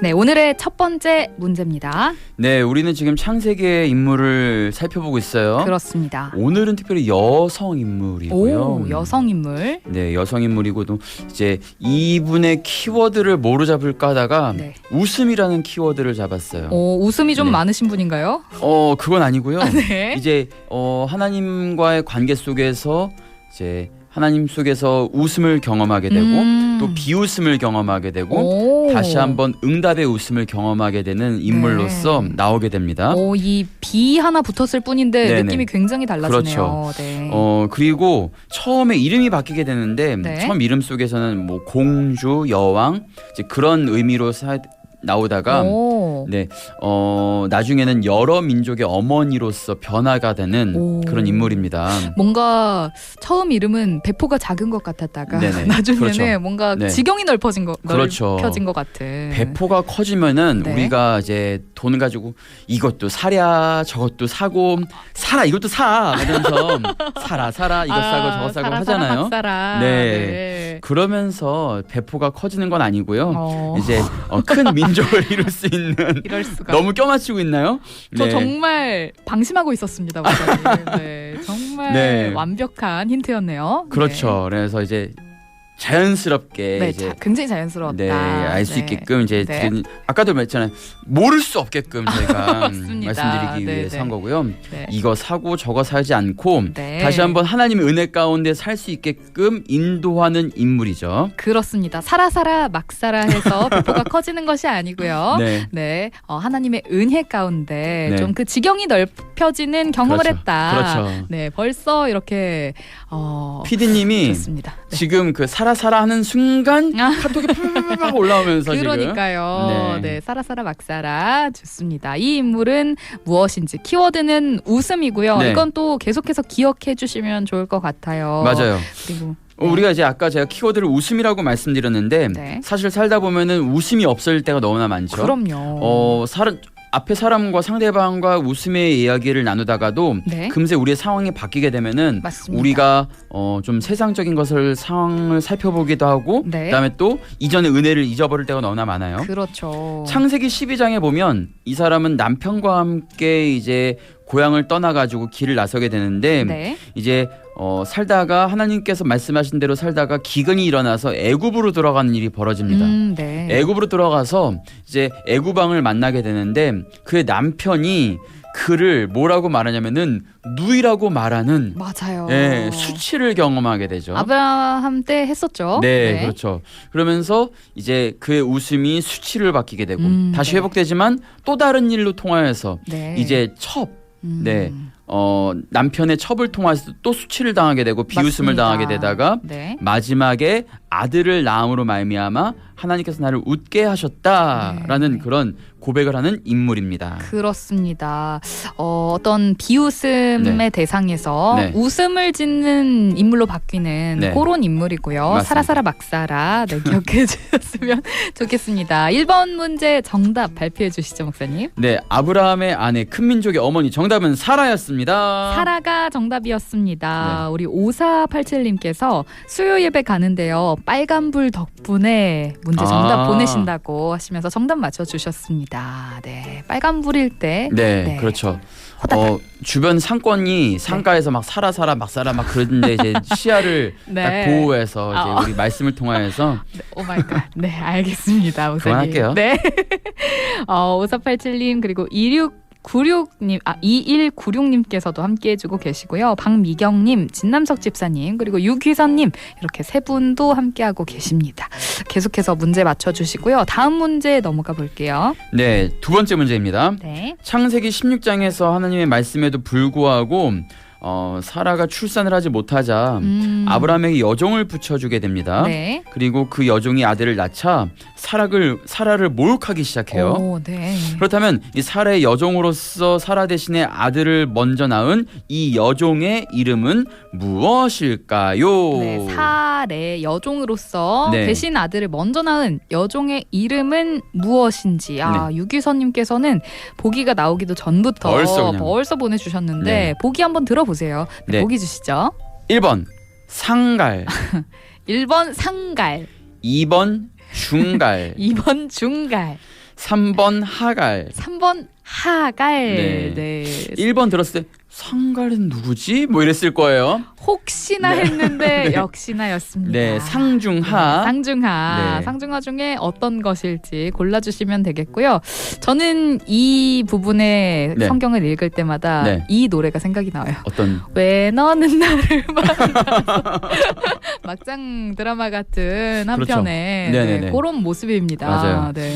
네, 오늘의 첫 번째 문제입니다. 네, 우리는 지금 창세기의 인물을 살펴보고 있어요. 그렇습니다. 오늘은 특별히 여성 인물이고요. 오, 여성 인물. 네, 여성 인물이고도 이제 이분의 키워드를 뭐로 잡을까 하다가 네. 웃음이라는 키워드를 잡았어요. 오, 웃음이 좀 네. 많으신 분인가요? 그건 아니고요. 네. 이제 하나님과의 관계 속에서 이제 하나님 속에서 웃음을 경험하게 되고 또 비웃음을 경험하게 되고 오. 다시 한번 응답의 웃음을 경험하게 되는 인물로서 네. 나오게 됩니다. 오, 이 비 하나 붙었을 뿐인데 네네. 느낌이 굉장히 달라지네요. 그렇죠. 네. 그리고 처음에 이름이 바뀌게 되는데 네. 처음 이름 속에서는 뭐 공주, 여왕 이제 그런 의미로 나오다가 오. 네, 나중에는 여러 민족의 어머니로서 변화가 되는 오. 그런 인물입니다. 뭔가 처음 이름은 배포가 작은 것 같았다가 네네. 나중에는 그렇죠. 뭔가 네. 지경이 넓혀진 그렇죠. 것 같은. 배포가 커지면은 네. 우리가 이제 돈 가지고 이것도 사랴 저것도 사고 사라 이것도 사 이러면서 사라 이거 사고 저거 사고 사라, 하잖아요. 사라, 막 사라. 네. 네. 그러면서 배포가 커지는 건 아니고요. 이제 이제 큰 민족을 이룰 수 있는 이럴 수가. 너무 껴맞추고 있나요? 저 네. 정말 방심하고 있었습니다, 목사님. 네, 정말 네. 완벽한 힌트였네요. 그렇죠. 그래서 이제 자연스럽게 네, 이제 굉장히 자연스러웠다. 네, 알 수 네. 있게끔 이제 네. 아까도 말했잖아요. 모를 수 없게끔 저희가 맞습니다. 말씀드리기 네, 위해서 네. 한 거고요. 네. 이거 사고 저거 사지 않고 네. 다시 한번 하나님의 은혜 가운데 살 수 있게끔 인도하는 인물이죠. 그렇습니다. 사라 막사라 해서 배포가 커지는 것이 아니고요. 네. 네, 하나님의 은혜 가운데 네. 좀 그 지경이 넓혀지는 경험을 그렇죠. 했다. 그렇죠. 네, 벌써 이렇게 PD님이 좋습니다. 네. 지금 그 사라 하는 순간 카톡이 팍팍팍 올라오면서 그러니까요. 지금 네, 사라 막사라 좋습니다. 이 인물은 무엇인지 키워드는 웃음이고요. 네. 이건 또 계속해서 기억해 주시면 좋을 것 같아요. 맞아요. 그리고 우리가 이제 아까 제가 키워드를 웃음이라고 말씀드렸는데 네. 사실 살다 보면은 웃음이 없을 때가 너무나 많죠. 그럼요. 앞에 사람과 상대방과 웃음의 이야기를 나누다가도 네. 금세 우리의 상황이 바뀌게 되면은 맞습니다. 우리가 좀 세상적인 상황을 살펴보기도 하고 네. 그다음에 또 이전의 은혜를 잊어버릴 때가 너무나 많아요. 그렇죠. 창세기 12장에 보면 이 사람은 남편과 함께 이제 고향을 떠나가지고 길을 나서게 되는데 네. 이제 살다가 하나님께서 말씀하신 대로 살다가 기근이 일어나서 애굽으로 들어가는 일이 벌어집니다. 네. 애굽으로 들어가서 이제 애굽왕을 만나게 되는데 그의 남편이 그를 뭐라고 말하냐면은 누이라고 말하는 맞아요. 수치를 경험하게 되죠. 아브라함 때 했었죠. 네, 그렇죠. 그러면서 이제 그의 웃음이 수치를 바뀌게 되고 다시 네. 회복되지만 또 다른 일로 통하여서 네. 이제 네. 남편의 첩을 통해서 또 수치를 당하게 되고 비웃음을 맞습니다. 당하게 되다가 네. 마지막에 아들을 낳음으로 말미암아 하나님께서 나를 웃게 하셨다라는 네. 그런 고백을 하는 인물입니다. 그렇습니다. 어떤 비웃음의 네. 대상에서 네. 웃음을 짓는 인물로 바뀌는 네. 그런 인물이고요. 맞습니다. 사라 막사라 네, 기억해 주셨으면 좋겠습니다. 1번 문제 정답 발표해 주시죠, 목사님. 네, 아브라함의 아내 큰 민족의 어머니 정답은 사라였습니다. 사라가 정답이었습니다. 네. 우리 5487님께서 수요 예배 가는데요. 빨간불 덕분에 문제 정답 보내신다고 하시면서 정답 맞춰주셨습니다. 네, 빨간불일 때. 네, 그렇죠. 호다닥. 주변 상권이 상가에서 막 사라 막 그런데 이제 시야를 네. 딱 보호해서 이제 우리 말씀을 통하여서 네, 오 마이 갓. 네, 알겠습니다. 목사님. 그만할게요. 네. 5487님 그리고 2196님께서도 함께 해주고 계시고요. 박미경님, 진남석 집사님, 그리고 유귀선님 이렇게 세 분도 함께하고 계십니다. 계속해서 문제 맞춰주시고요. 다음 문제 넘어가 볼게요. 네, 두 번째 문제입니다. 네. 창세기 16장에서 하나님의 말씀에도 불구하고 사라가 출산을 하지 못하자 아브라함에게 여종을 붙여주게 됩니다. 네. 그리고 그 여종이 아들을 낳자 사라를 모욕하기 시작해요. 오, 네. 그렇다면 이 사라의 여종으로서 사라 대신에 아들을 먼저 낳은 이 여종의 이름은 무엇일까요? 네, 살의 여종으로서 네. 대신 아들을 먼저 낳은 여종의 이름은 무엇인지 유기선님께서는 보기가 나오기도 전부터 벌써 보내주셨는데 네. 보기 한번 들어보세요. 네, 네. 보기 주시죠. 1번 상갈 1번 상갈 2번 중갈 2번 중갈 3번 하갈. 3번 하갈. 네. 네. 1번 들었을 때 상갈은 누구지? 뭐 이랬을 거예요. 혹시나 했는데 역시나였습니다. 네, 상중하. 상중하. 네. 상중하 중에 어떤 것일지 골라주시면 되겠고요. 저는 이 부분의 네. 성경을 읽을 때마다 네. 이 노래가 생각이 나요. 어떤 왜 너는 나를 만나서 막장 드라마 같은 한 그렇죠. 편의 네네네. 네, 그런 모습입니다. 맞아요. 네.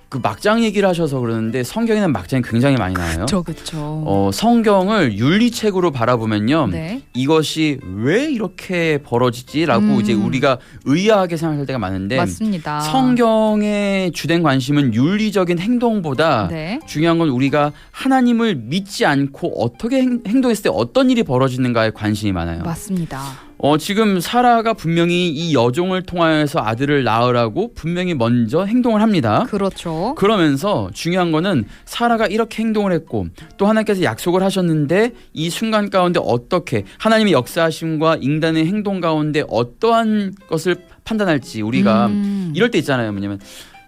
그 막장 얘기를 하셔서 그러는데 성경에는 막장이 굉장히 많이 나와요. 그렇죠. 성경을 윤리책으로 바라보면요. 네. 이것이 왜 이렇게 벌어지지라고 이제 우리가 의아하게 생각할 때가 많은데 맞습니다. 성경의 주된 관심은 윤리적인 행동보다 네. 중요한 건 우리가 하나님을 믿지 않고 어떻게 행동했을 때 어떤 일이 벌어지는가에 관심이 많아요. 맞습니다. 지금 사라가 분명히 이 여종을 통하여서 아들을 낳으라고 분명히 먼저 행동을 합니다. 그렇죠. 그러면서 중요한 거는 사라가 이렇게 행동을 했고 또 하나님께서 약속을 하셨는데 이 순간 가운데 어떻게 하나님의 역사하심과 인간의 행동 가운데 어떠한 것을 판단할지 우리가 이럴 때 있잖아요. 뭐냐면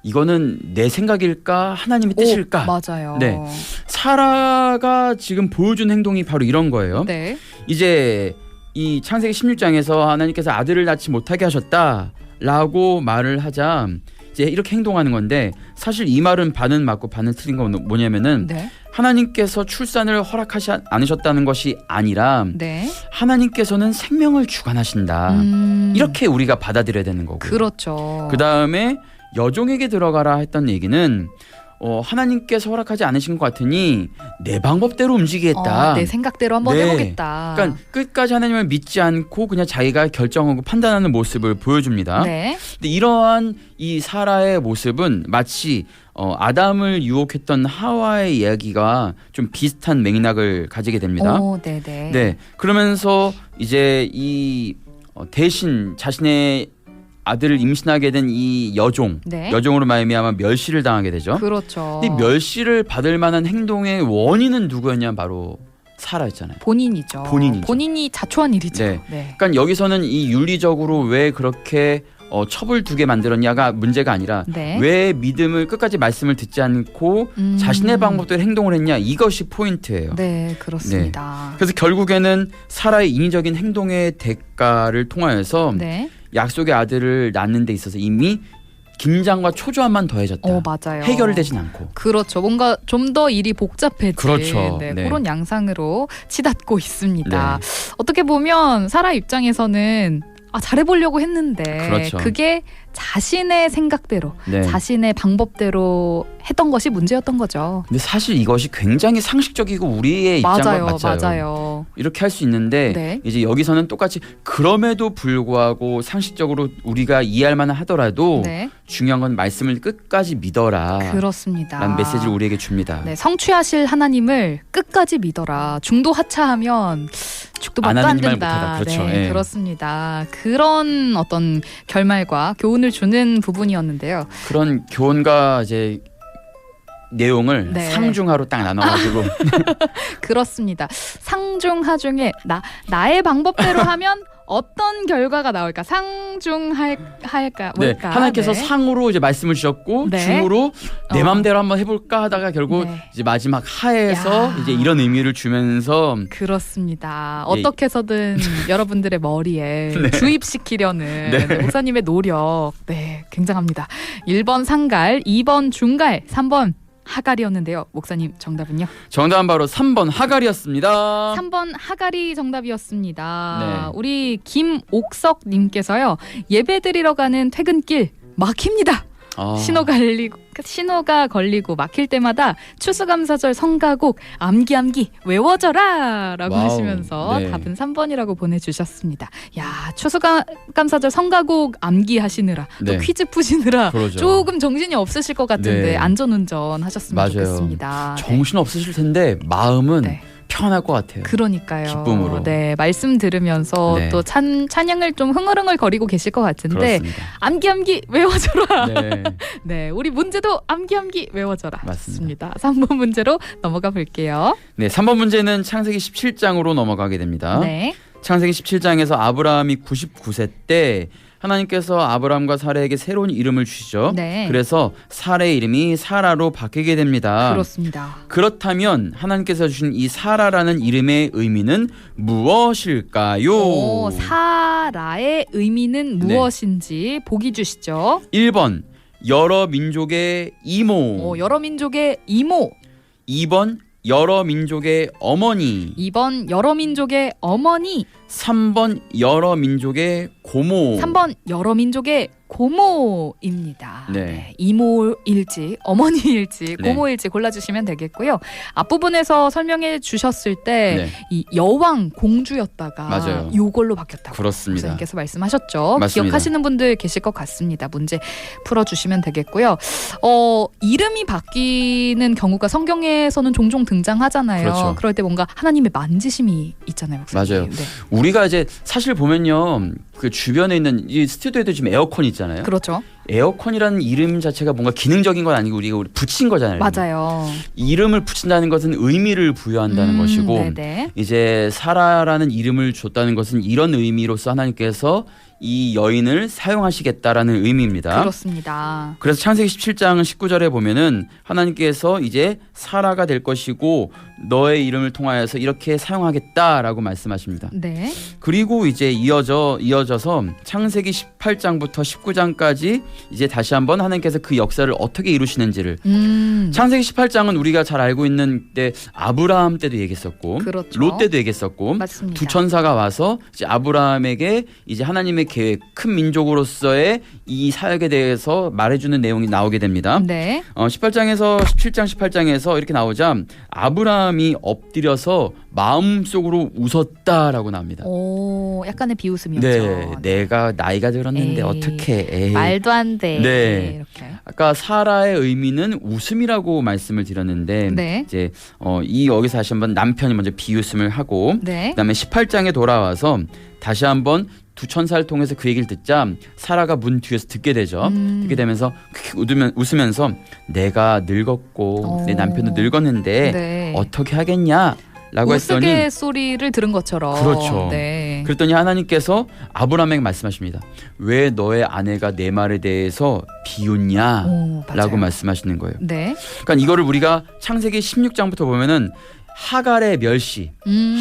이거는 내 생각일까 하나님의 뜻일까? 맞아요. 네. 사라가 지금 보여준 행동이 바로 이런 거예요. 네. 이제 이 창세기 16장에서 하나님께서 아들을 낳지 못하게 하셨다라고 말을 하자 이제 이렇게 행동하는 건데 사실 이 말은 반은 맞고 반은 틀린 건 뭐냐면은 네. 하나님께서 출산을 허락하지 않으셨다는 것이 아니라 네. 하나님께서는 생명을 주관하신다. 이렇게 우리가 받아들여야 되는 거고. 그렇죠. 그다음에 여종에게 들어가라 했던 얘기는 하나님께서 허락하지 않으신 것 같으니 내 방법대로 움직이겠다. 내 생각대로 한번 네. 해보겠다. 그러니까 끝까지 하나님을 믿지 않고 그냥 자기가 결정하고 판단하는 모습을 보여줍니다. 네. 근데 이러한 이 사라의 모습은 마치 아담을 유혹했던 하와의 이야기가 좀 비슷한 맥락을 가지게 됩니다. 네네. 네, 그러면서 이제 이 대신 자신의 아들을 임신하게 된 이 여종으로 말미암아 멸시를 당하게 되죠. 그렇죠. 근데 멸시를 받을 만한 행동의 원인은 누구였냐면 바로 사라였잖아요. 본인이죠. 본인이 자초한 일이죠. 네. 네. 그러니까 여기서는 이 윤리적으로 왜 그렇게 첩을 두게 만들었냐가 문제가 아니라 네. 왜 믿음을 끝까지 말씀을 듣지 않고 자신의 방법대로 행동을 했냐 이것이 포인트예요. 네, 그렇습니다. 네. 그래서 결국에는 사라의 인위적인 행동의 대가를 통하여서 네. 약속의 아들을 낳는 데 있어서 이미 긴장과 초조함만 더해졌다. 맞아요. 해결되진 않고. 그렇죠. 뭔가 좀 더 일이 복잡해진 그렇죠. 네, 네. 그런 양상으로 치닫고 있습니다. 네. 어떻게 보면 사라 입장에서는 잘해보려고 했는데 그렇죠. 그게 자신의 생각대로 네. 자신의 방법대로 했던 것이 문제였던 거죠. 근데 사실 이것이 굉장히 상식적이고 우리의 입장과 맞아요. 맞아요. 이렇게 할 수 있는데 네. 이제 여기서는 똑같이 그럼에도 불구하고 상식적으로 우리가 이해할 만한 하더라도 네. 중요한 건 말씀을 끝까지 믿어라. 그렇습니다. 라는 메시지를 우리에게 줍니다. 네, 성취하실 하나님을 끝까지 믿어라. 중도 하차하면 죽도 밥도 안 하나님 말 된다. 못하다. 그렇죠. 네, 예. 그렇습니다. 그런 어떤 결말과 교훈을 주는 부분이었는데요. 그런 교훈과 이제 내용을 네. 상중하로 딱 나눠가지고 그렇습니다. 상중하 중에 나의 방법대로 하면 어떤 결과가 나올까? 상중할까? 네, 뭘까? 하나님께서 네. 상으로 이제 말씀을 주셨고 네. 중으로 내 맘대로 한번 해볼까 하다가 결국 네. 이제 마지막 하에서 야. 이제 이런 의미를 주면서 그렇습니다. 예. 어떻게 해서든 여러분들의 머리에 네. 주입시키려는 네. 목사님의 노력, 네, 굉장합니다. 1번 상갈, 2번 중갈, 3번 하갈이었는데요. 목사님 정답은요? 정답은 바로 3번 하갈이었습니다. 3번 하갈이 정답이었습니다. 네. 우리 김옥석님께서요. 예배드리러 가는 퇴근길 막힙니다. 신호가 걸리고 막힐 때마다 추수감사절 성가곡 암기 외워져라 라고 와우, 하시면서 네. 답은 3번이라고 보내주셨습니다. 야, 추수감사절 성가곡 암기 하시느라 네. 또 퀴즈 푸시느라 그러죠. 조금 정신이 없으실 것 같은데 네. 안전운전 하셨으면 맞아요. 좋겠습니다. 정신 없으실 텐데 마음은 네. 편할 것 같아요. 그러니까요. 기쁨으로. 네, 말씀 들으면서 네. 또 찬양을 좀 흥얼흥얼 거리고 계실 것 같은데 그렇습니다. 암기 외워줘라. 네. 네, 우리 문제도 암기 외워줘라. 맞습니다. 3번 문제로 넘어가 볼게요. 네, 3번 문제는 창세기 17장으로 넘어가게 됩니다. 네. 창세기 17장에서 아브라함이 99세 때 하나님께서 아브라함과 사라에게 새로운 이름을 주시죠. 네. 그래서 사라의 이름이 사라로 바뀌게 됩니다. 그렇습니다. 그렇다면 하나님께서 주신 이 사라라는 이름의 의미는 무엇일까요? 사라의 의미는 네. 무엇인지 보기 주시죠. 1번 여러 민족의 이모, 여러 민족의 이모, 2번 여러 민족의 어머니, 2번 여러 민족의 어머니, 3번 여러 민족의 고모. 3번 여러 민족의 고모입니다. 네. 이모일지 어머니일지 네. 고모일지 골라주시면 되겠고요. 앞부분에서 설명해 주셨을 때 이 네. 여왕 공주였다가 맞아요. 요걸로 바뀌었다고 그렇습니다. 목사님께서 말씀하셨죠. 맞습니다. 기억하시는 분들 계실 것 같습니다. 문제 풀어주시면 되겠고요. 이름이 바뀌는 경우가 성경에서는 종종 등장하잖아요. 그렇죠. 그럴 때 뭔가 하나님의 만지심이 있잖아요. 목사님. 맞아요. 네. 우리가 이제 사실 보면요, 그 주변에 있는 이 스튜디오에도 지금 에어컨 있잖아요. 그렇죠. 에어컨이라는 이름 자체가 뭔가 기능적인 건 아니고 우리가 붙인 거잖아요. 맞아요. 이름을 붙인다는 것은 의미를 부여한다는 것이고, 네네. 이제 사라라는 이름을 줬다는 것은 이런 의미로서 하나님께서 이 여인을 사용하시겠다라는 의미입니다. 그렇습니다. 그래서 창세기 17장 19절에 보면은 하나님께서 이제 사라가 될 것이고 너의 이름을 통하여서 이렇게 사용하겠다라고 말씀하십니다. 네. 그리고 이제 이어져서 창세기 18장부터 19장까지 이제 다시 한번 하나님께서 그 역사를 어떻게 이루시는지를 창세기 18장은 우리가 잘 알고 있는 때 아브라함 때도 얘기했었고 그렇죠. 롯 때도 얘기했었고 맞습니다. 두 천사가 와서 이제 아브라함에게 이제 하나님의 계획 큰 민족으로서의 이 사역에 대해서 말해주는 내용이 나오게 됩니다. 네. 17장 18장에서 이렇게 나오자 아브라함이 엎드려서 마음속으로 웃었다라고 나옵니다. 오, 약간의 비웃음이었죠. 네, 내가 나이가 들었는데 에이, 어떻게? 말도 안 돼. 네. 이렇게. 아까 사라의 의미는 웃음이라고 말씀을 드렸는데 네. 이제 여기서 다시 한번 남편이 먼저 비웃음을 하고 네. 그다음에 18장에 돌아와서 다시 한번 두 천사를 통해서 그 얘기를 듣자 사라가 문 뒤에서 듣게 되죠. 듣게 되면서 웃으면서 내가 늙었고 내 남편도 늙었는데 네. 어떻게 하겠냐? 라고 했더니 우스갯소리를 들은 것처럼. 그렇죠. 네. 그랬더니 하나님께서 아브라함에게 말씀하십니다. 왜 너의 아내가 내 말에 대해서 비웃냐? 오, 맞아요. 라고 말씀하시는 거예요. 네. 그러니까 이거를 우리가 창세기 16장부터 보면은 하갈의 멸시,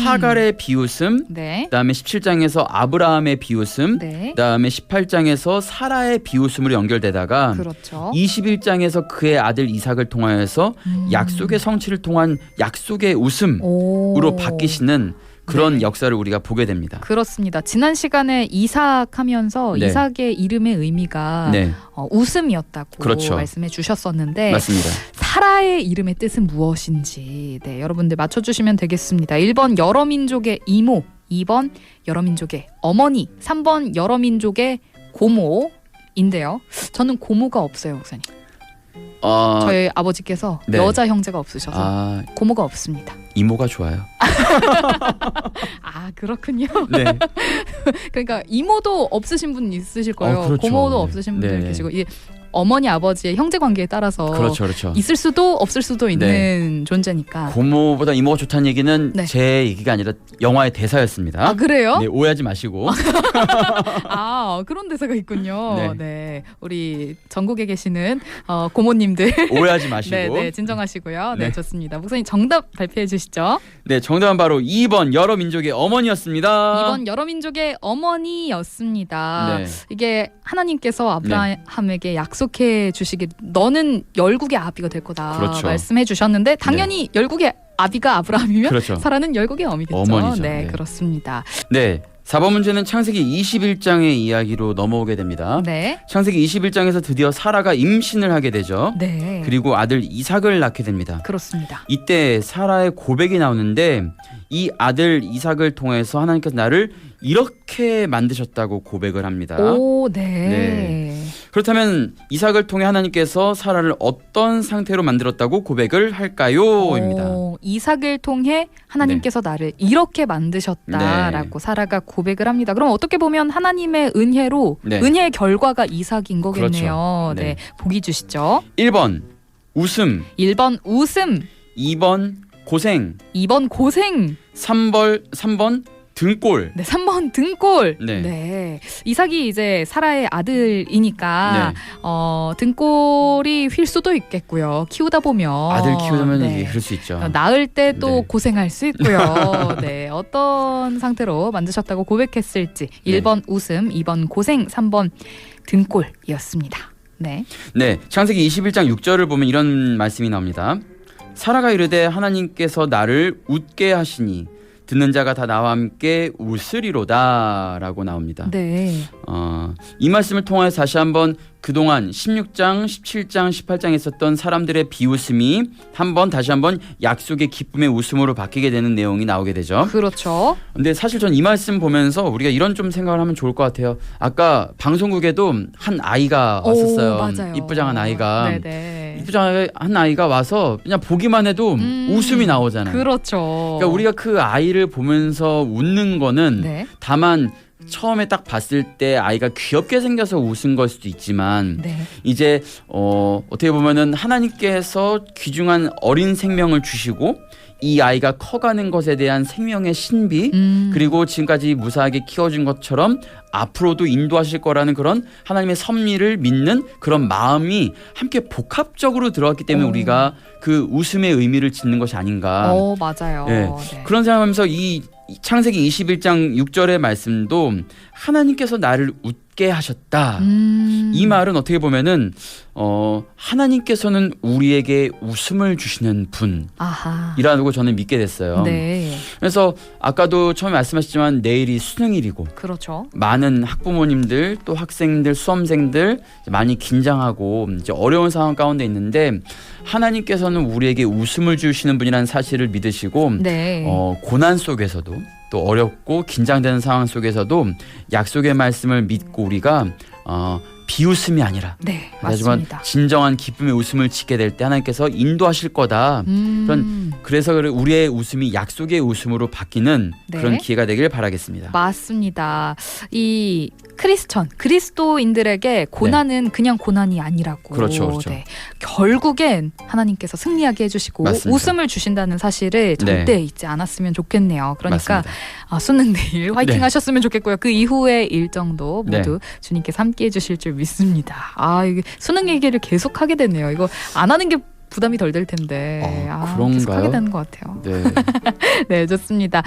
하갈의 비웃음, 네. 그다음에 17장에서 아브라함의 비웃음, 네. 그다음에 18장에서 사라의 비웃음으로 연결되다가 그렇죠. 21장에서 그의 아들 이삭을 통하여서 약속의 성취를 통한 약속의 웃음으로 오. 바뀌시는 그런 네. 역사를 우리가 보게 됩니다. 그렇습니다. 지난 시간에 이삭 하면서 네. 이삭의 이름의 의미가 네, 웃음이었다고 그렇죠. 말씀해 주셨었는데 맞습니다. 사라의 이름의 뜻은 무엇인지 여러분들 맞춰주시면 되겠습니다. 1번 여러 민족의 이모, 2번 여러 민족의 어머니, 3번 여러 민족의 고모인데요. 저는 고모가 없어요, 목사님. 저희 아버지께서 네. 여자 형제가 없으셔서 고모가 없습니다. 이모가 좋아요. 아, 그렇군요. 네, 그러니까 이모도 없으신 분 있으실 거예요. 그렇죠. 고모도 없으신 분들 네. 계시고 이게 어머니 아버지의 형제 관계에 따라서 그렇죠, 그렇죠. 있을 수도 없을 수도 있는 존재니까. 고모보다 이모가 좋다는 얘기는 네. 제 얘기가 아니라 영화의 대사였습니다. 아, 그래요? 네, 오해하지 마시고. 아, 그런 대사가 있군요. 네. 네. 우리 전국에 계시는 고모님들 오해하지 마시고. 네, 진정하시고요. 네, 네. 좋습니다. 목사님 정답 발표해 주시죠. 네, 정답은 바로 2번 여러 민족의 어머니였습니다. 2번 여러 민족의 어머니였습니다. 네. 이게 하나님께서 아브라함에게 약속해 주시길 너는 열국의 아비가 될 거다 그렇죠. 말씀해 주셨는데 당연히 열국의 아비가 아브라함이면 그렇죠. 사라는 열국의 어미겠죠. 어머니죠. 네, 네. 그렇습니다. 네, 4번 문제는 창세기 21장의 이야기로 넘어오게 됩니다. 네. 창세기 21장에서 드디어 사라가 임신을 하게 되죠. 네. 그리고 아들 이삭을 낳게 됩니다. 그렇습니다. 이때 사라의 고백이 나오는데 이 아들 이삭을 통해서 하나님께서 나를 이렇게 만드셨다고 고백을 합니다. 오, 네. 네. 그렇다면 이삭을 통해 하나님께서 사라를 어떤 상태로 만들었다고 고백을 할까요? 입니다. 이삭을 통해 하나님께서 나를 이렇게 만드셨다라고 사라가 고백을 합니다. 그럼 어떻게 보면 하나님의 은혜로 네. 은혜의 결과가 이삭인 거겠네요. 그렇죠. 네. 네. 보기 주시죠. 1번 웃음, 1번 웃음, 2번 고생, 2번 고생, 3번 등골. 네, 3번 등골. 네. 네. 이삭이 이제 사라의 아들이니까 네. 등골이 휠 수도 있겠고요. 키우다 보면 아들 키우면 네. 그럴 수 있죠. 낳을 때도 네. 고생할 수 있고요. 네. 어떤 상태로 만드셨다고 고백했을지 1번 웃음, 2번 고생, 3번 등골이었습니다. 네. 네, 창세기 21장 6절을 보면 이런 말씀이 나옵니다. 사라가 이르되 하나님께서 나를 웃게 하시니 듣는 자가 다 나와 함께 웃으리로다라고 나옵니다. 네. 이 말씀을 통해서 다시 한번 그동안 16장, 17장, 18장에 있었던 사람들의 비웃음이 다시 한번 약속의 기쁨의 웃음으로 바뀌게 되는 내용이 나오게 되죠. 그렇죠. 근데 사실 전 이 말씀 보면서 우리가 이런 좀 생각을 하면 좋을 것 같아요. 아까 방송국에도 한 아이가 왔었어요. 맞아요. 이쁘장한 아이가. 네네. 이쁘장한 아이가 와서 그냥 보기만 해도 웃음이 나오잖아요. 그렇죠. 그러니까 우리가 그 아이를 보면서 웃는 거는 네. 다만 처음에 딱 봤을 때 아이가 귀엽게 생겨서 웃은 걸 수도 있지만 네. 이제 어떻게 보면은 하나님께서 귀중한 어린 생명을 주시고 이 아이가 커가는 것에 대한 생명의 신비 그리고 지금까지 무사하게 키워준 것처럼 앞으로도 인도하실 거라는 그런 하나님의 섭리를 믿는 그런 마음이 함께 복합적으로 들어왔기 때문에 우리가 그 웃음의 의미를 짓는 것이 아닌가. 맞아요. 네. 네. 그런 생각하면서 이 창세기 21장 6절의 말씀도 하나님께서 나를 웃게 하셨다. 이 말은 어떻게 보면은 하나님께서는 우리에게 웃음을 주시는 분이라고 저는 믿게 됐어요. 네. 그래서 아까도 처음에 말씀하셨지만 내일이 수능일이고 그렇죠. 많은 학부모님들 또 학생들 수험생들 많이 긴장하고 이제 어려운 상황 가운데 있는데 하나님께서는 우리에게 웃음을 주시는 분이라는 사실을 믿으시고 네. 고난 속에서도 또 어렵고 긴장되는 상황 속에서도 약속의 말씀을 믿고 우리가 비웃음이 아니라 네, 하지만 맞습니다. 진정한 기쁨의 웃음을 짓게 될 때 하나님께서 인도하실 거다. 그래서 우리의 웃음이 약속의 웃음으로 바뀌는 네. 그런 기회가 되길 바라겠습니다. 맞습니다. 이 그리스도인들에게 고난은 그냥 고난이 아니라고. 그렇죠, 그렇죠. 네. 결국엔 하나님께서 승리하게 해주시고 맞습니다. 웃음을 주신다는 사실을 절대 잊지 않았으면 좋겠네요. 그러니까 맞습니다. 수능 내일 화이팅 네. 하셨으면 좋겠고요. 그 이후의 일정도 모두 네. 주님께서 함께해 주실 줄 믿습니다. 이게 수능 얘기를 계속 하게 됐네요. 이거 안 하는 게 부담이 덜 될 텐데 그런가요? 계속 하게 되는 것 같아요. 네. 네, 좋습니다.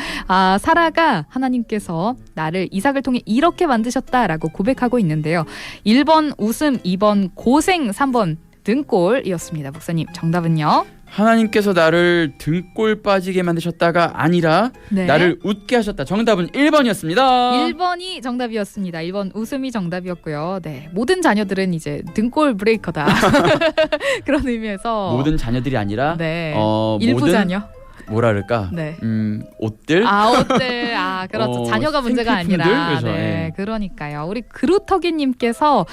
사라가 하나님께서 나를 이삭을 통해 이렇게 만드셨다라고 고백하고 있는데요. 1번 웃음, 2번 고생, 3번 등골이었습니다. 목사님, 정답은요? 하나님께서 나를 등골 빠지게 만드셨다가 아니라 네. 나를 웃게 하셨다. 정답은 1번이었습니다. 1번이 정답이었습니다. 1번 웃음이 정답이었고요. 네, 모든 자녀들은 이제 등골 브레이커다. 그런 의미에서 모든 자녀들이 아니라 네. 모든 일부 자녀. 뭐라 그럴까? 네. 옷들? 옷들. 그렇죠. 자녀가 문제가 생필품들? 아니라. 그렇죠. 네, 네. 그러니까요. 우리 그루터기님께서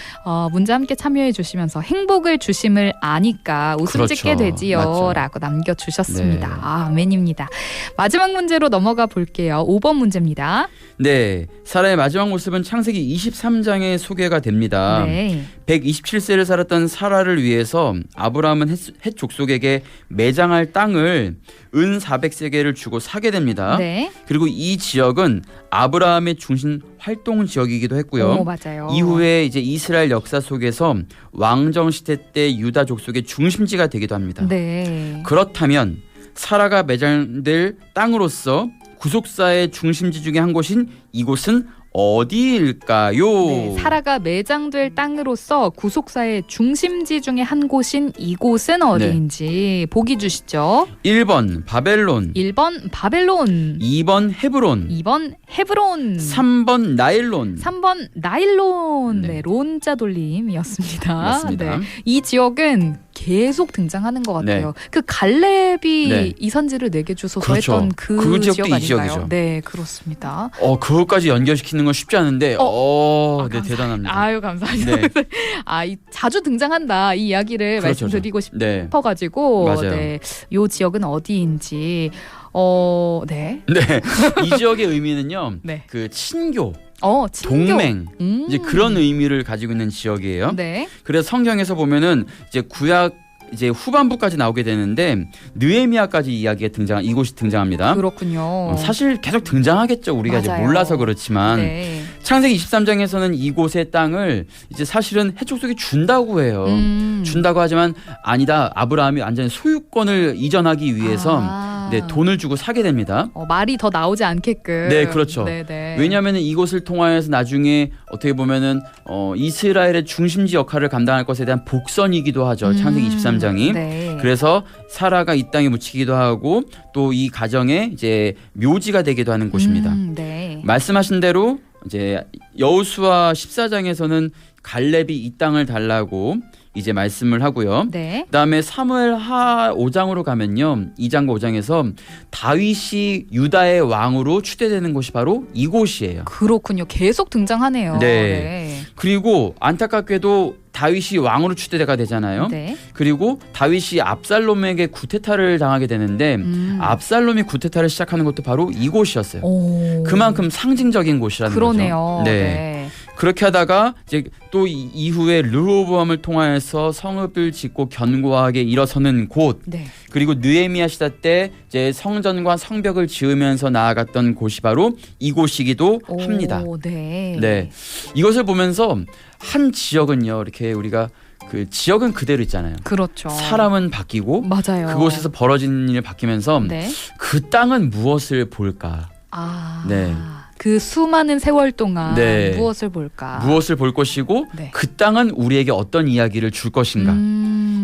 문제 함께 참여해 주시면서 행복을 주심을 아니까 웃음 그렇죠. 짓게 되지요. 맞죠. 라고 남겨주셨습니다. 네. 아멘입니다. 마지막 문제로 넘어가 볼게요. 5번 문제입니다. 네. 사라의 마지막 모습은 창세기 23장에 소개가 됩니다. 네. 127세를 살았던 사라를 위해서 아브라함은 헷 족속에게 매장할 땅을 은 400세겔을 주고 사게 됩니다. 네. 그리고 이 지역은 아브라함의 중심 활동 지역이기도 했고요. 맞아요. 이후에 이제 이스라엘 역사 속에서 왕정 시대 때 유다 족속의 중심지가 되기도 합니다. 네. 그렇다면 사라가 매장될 땅으로서 구속사의 중심지 중에 한 곳인 이곳은 어디일까요? 네, 사라가 매장될 땅으로서 구속사의 중심지 중에 한 곳인 이곳은 어디인지 보기 주시죠. 1번 바벨론, 1번 바벨론, 2번 헤브론, 2번 헤브론, 3번 나일론. 3번 나일론. 네. 네, 론자 돌림이었습니다. 맞습니다. 네, 이 지역은 계속 등장하는 것 같아요. 그 갈렙이 네. 이산지를 내게 주소서 그렇죠. 했던 그 그 지역 지역도 이 아닌가요? 지역이죠. 네, 그렇습니다. 그것까지 연결시키는 건 쉽지 않은데, 네, 대단합니다. 아유, 감사합니다. 네. 자주 등장한다 이 이야기를 그렇죠, 말씀드리고 네. 싶어가지고, 맞아요. 네, 요 지역은 어디인지, 네, 네, 이 지역의 의미는요, 네, 그 친교, 친교. 동맹, 이제 그런 의미를 가지고 있는 지역이에요. 네, 그래서 성경에서 보면은 이제 구약 이제 후반부까지 나오게 되는데 느헤미야까지 이곳이 등장합니다. 그렇군요. 사실 계속 등장하겠죠. 우리가 이제 맞아요. 몰라서 그렇지만 네. 창세기 23장에서는 이곳의 땅을 이제 사실은 해족속이 준다고 해요. 준다고 하지만 아니다. 아브라함이 완전히 소유권을 이전하기 위해서 네, 돈을 주고 사게 됩니다. 말이 더 나오지 않게끔. 네, 그렇죠. 네네. 왜냐하면 이곳을 통하여서 나중에 어떻게 보면은 이스라엘의 중심지 역할을 감당할 것에 대한 복선이기도 하죠. 창세기 23장이. 네. 그래서 사라가 이 땅에 묻히기도 하고 또 이 가정에 이제 묘지가 되기도 하는 곳입니다. 네. 말씀하신 대로 이제 여호수아 14장에서는 갈렙이 이 땅을 달라고 이제 말씀을 하고요. 네. 그다음에 사무엘 하 5장으로 가면요. 2장과 5장에서 다윗이 유다의 왕으로 추대되는 곳이 바로 이곳이에요. 그렇군요. 계속 등장하네요. 네. 그리고 안타깝게도 다윗이 왕으로 추대가 되잖아요. 네. 그리고 다윗이 압살롬에게 구테타를 당하게 되는데 압살롬이 구테타를 시작하는 것도 바로 이곳이었어요. 오. 그만큼 상징적인 곳이라는 그러네요. 거죠. 네. 그렇게 하다가 이제 또 이후에 르호보암을 통하여서 성읍을 짓고 견고하게 일어서는 곳, 네. 그리고 느헤미야 시대 때 이제 성전과 성벽을 지으면서 나아갔던 곳이 바로 이곳이기도 합니다. 네. 네, 이것을 보면서 한 지역은요, 이렇게 우리가 그 지역은 그대로 있잖아요. 그렇죠. 사람은 바뀌고 맞아요. 그곳에서 벌어지는 일이 바뀌면서 네. 그 땅은 무엇을 볼까? 네. 그 수많은 세월 동안 네. 무엇을 볼까? 무엇을 볼 것이고 네. 그 땅은 우리에게 어떤 이야기를 줄 것인가?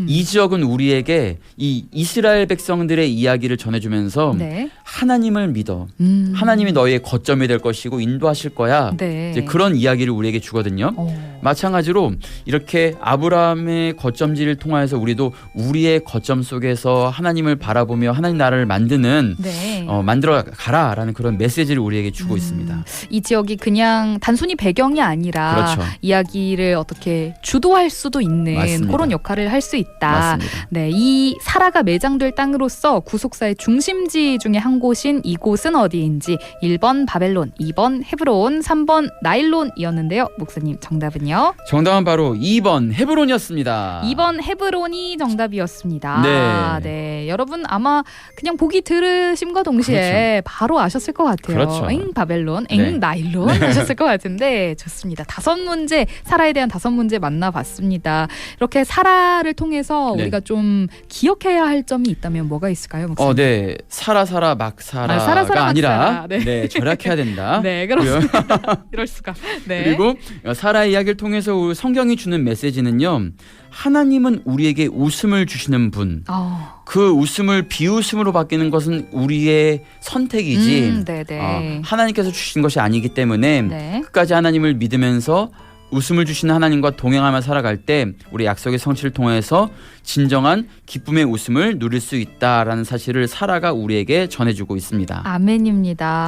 이 지역은 우리에게 이 이스라엘 백성들의 이야기를 전해주면서 네. 하나님을 믿어. 하나님이 너희의 거점이 될 것이고 인도하실 거야. 네. 이제 그런 이야기를 우리에게 주거든요. 마찬가지로 이렇게 아브라함의 거점지를 통하여서 우리도 우리의 거점 속에서 하나님을 바라보며 하나님 나라를 만드는 네. 만들어 가라라는 그런 메시지를 우리에게 주고 있습니다. 이 지역이 그냥 단순히 배경이 아니라 그렇죠. 이야기를 어떻게 주도할 수도 있는 맞습니다. 그런 역할을 할 수 있다. 맞습니다. 네, 이 사라가 매장될 땅으로서 구속사의 중심지 중에 한 곳인 이곳은 어디인지 1번 바벨론, 2번 헤브론, 3번 나일론이었는데요. 목사님 정답은요? 정답은 바로 2번 헤브론이었습니다. 2번 헤브론이 정답이었습니다. 네, 여러분 아마 그냥 보기 들으심과 동시에 바로 아셨을 것 같아요. 그렇죠. 엥 바벨론, 엥 네. 나일론 하셨을 것 같은데 좋습니다. 5문제, 사라에 대한 5문제 만나봤습니다. 이렇게 사라를 통해서 네. 우리가 좀 기억해야 할 점이 있다면 뭐가 있을까요, 목사님? 네. 사라 막 사라가 사라, 막 아니라 사라. 네. 네, 절약해야 된다. 네, 그렇습니다. 이럴 수가. 네. 그리고 사라의 이야기를 통해서 성경이 주는 메시지는요. 하나님은 우리에게 웃음을 주시는 분. 그 웃음을 비웃음으로 바뀌는 것은 우리의 선택이지 네네. 하나님께서 주신 것이 아니기 때문에 네. 끝까지 하나님을 믿으면서 웃음을 주시는 하나님과 동행하며 살아갈 때 우리 약속의 성취를 통해서 진정한 기쁨의 웃음을 누릴 수 있다라는 사실을 사라가 우리에게 전해주고 있습니다. 아멘입니다.